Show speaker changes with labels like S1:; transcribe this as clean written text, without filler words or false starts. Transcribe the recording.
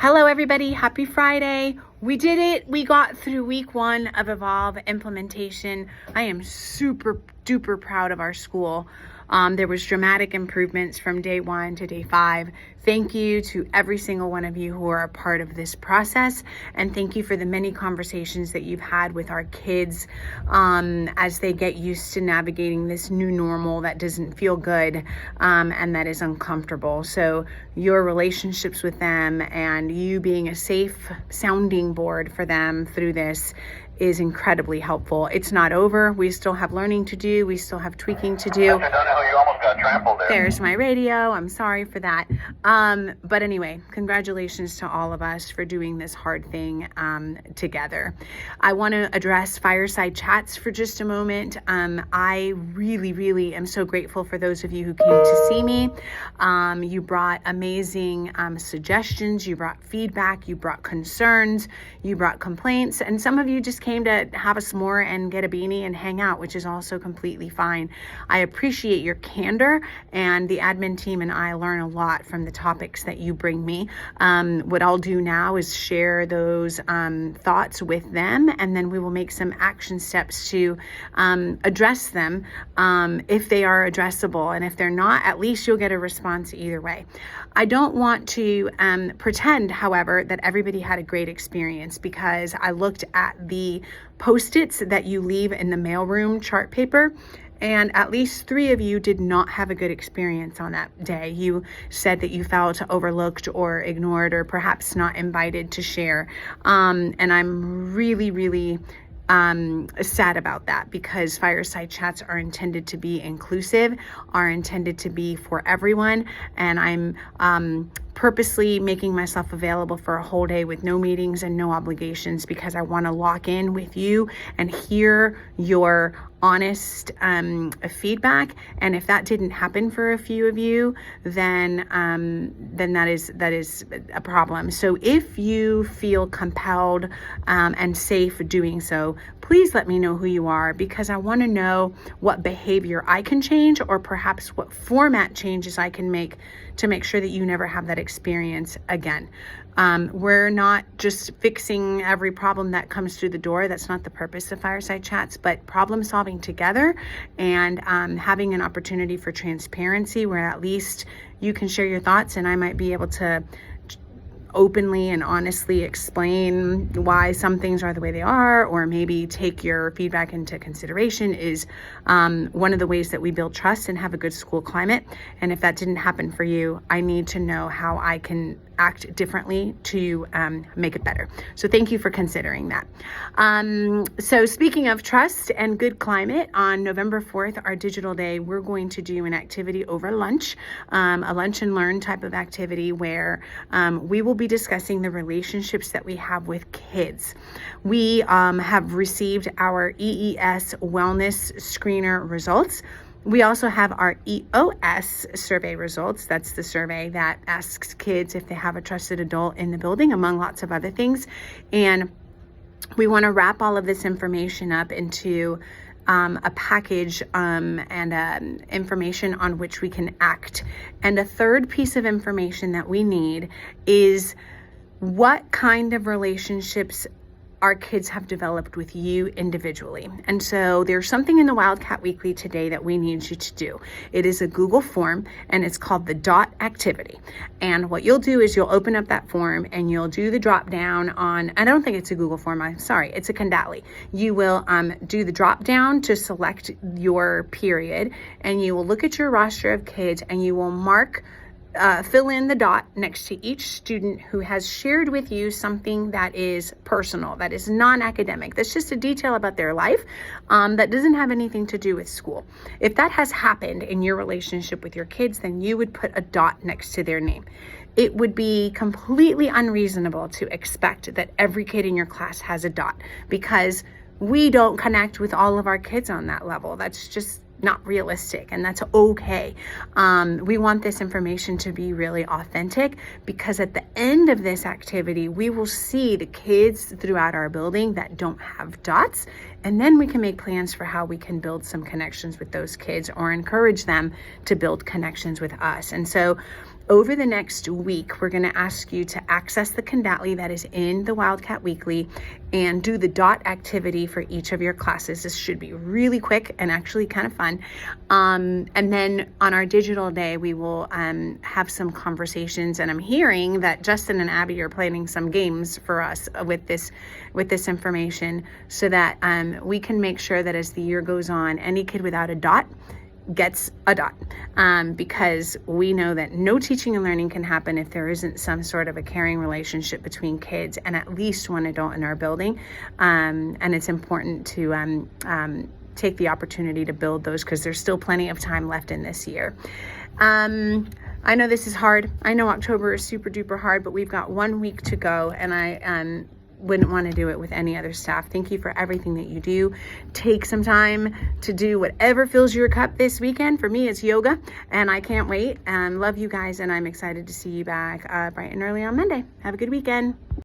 S1: Hello everybody, happy Friday. We did it. We got through week 1 of Evolve implementation. I am super duper proud of our school. There was dramatic improvements from day 1 to day 5. Thank you to every single one of you who are a part of this process. And thank you for the many conversations that you've had with our kids as they get used to navigating this new normal that doesn't feel good and that is uncomfortable. So your relationships with them and you being a safe sounding board for them through this is incredibly helpful. It's not over. We still have learning to do. We still have tweaking to do.
S2: You almost got trampled there.
S1: There's my radio. I'm sorry for that. But anyway, congratulations to all of us for doing this hard thing together. I want to address fireside chats for just a moment. I really am so grateful for those of you who came to see me. You brought amazing suggestions. You brought feedback. You brought concerns. You brought complaints. And some of you just came to have a s'more and get a beanie and hang out, which is also completely fine. I appreciate your candor, and the admin team and I learn a lot from the topics that you bring me. What I'll do now is share those thoughts with them, and then we will make some action steps to address them if they are addressable. And if they're not, at least you'll get a response either way. I don't want to pretend, however, that everybody had a great experience, because I looked at the Post-its that you leave in the mailroom chart paper, and at least 3 of you did not have a good experience on that day. You said that you felt overlooked or ignored or perhaps not invited to share. And I'm really sad about that, because fireside chats are intended to be inclusive, are intended to be for everyone. And I'm purposely making myself available for a whole day with no meetings and no obligations, because I want to lock in with you and hear your honest feedback. And if that didn't happen for a few of you, then that is a problem. So if you feel compelled and safe doing so, please let me know who you are, because I want to know what behavior I can change, or perhaps what format changes I can make to make sure that you never have that experience again. We're not just fixing every problem that comes through the door. That's not the purpose of fireside chats, but problem solving together and having an opportunity for transparency, where at least you can share your thoughts and I might be able to openly and honestly explain why some things are the way they are, or maybe take your feedback into consideration, is one of the ways that we build trust and have a good school climate. And if that didn't happen for you, I need to know how I can act differently to make it better. So thank you for considering that. So speaking of trust and good climate, on November 4th, our digital day, we're going to do an activity over lunch, a lunch and learn type of activity, where we will be discussing the relationships that we have with kids. We have received our EES wellness screener results. We also have our EOS survey results. That's the survey that asks kids if they have a trusted adult in the building, among lots of other things. And we want to wrap all of this information up into a package and information on which we can act. And a third piece of information that we need is what kind of relationships our kids have developed with you individually. And so there's something in the Wildcat Weekly today that we need you to do. It is a Google form, and it's called the DOT activity. And what you'll do is you'll open up that form and you'll do the drop down on, I don't think it's a Google form, I'm sorry, it's a Kandali. You will do the drop down to select your period, and you will look at your roster of kids and you will fill in the dot next to each student who has shared with you something that is personal, that is non-academic, that's just a detail about their life that doesn't have anything to do with school. If that has happened in your relationship with your kids, then you would put a dot next to their name. It would be completely unreasonable to expect that every kid in your class has a dot, because we don't connect with all of our kids on that level. That's just not realistic, and that's okay. We want this information to be really authentic, because at the end of this activity, we will see the kids throughout our building that don't have dots, and then we can make plans for how we can build some connections with those kids or encourage them to build connections with us. And so over the next week, we're going to ask you to access the Condatly that is in the Wildcat Weekly and do the dot activity for each of your classes. This should be really quick and actually kind of fun. And then on our digital day, we will have some conversations. And I'm hearing that Justin and Abby are planning some games for us with this information, so that we can make sure that as the year goes on, any kid without a dot gets a dot, because we know that no teaching and learning can happen if there isn't some sort of a caring relationship between kids and at least one adult in our building. And it's important to take the opportunity to build those, because there's still plenty of time left in this year. I know this is hard. I know October is super duper hard, but we've got 1 week to go, and I wouldn't want to do it with any other staff. Thank you for everything that you do. Take some time to do whatever fills your cup this weekend. For me, it's yoga, and I can't wait. Love you guys, and I'm excited to see you back bright and early on Monday. Have a good weekend.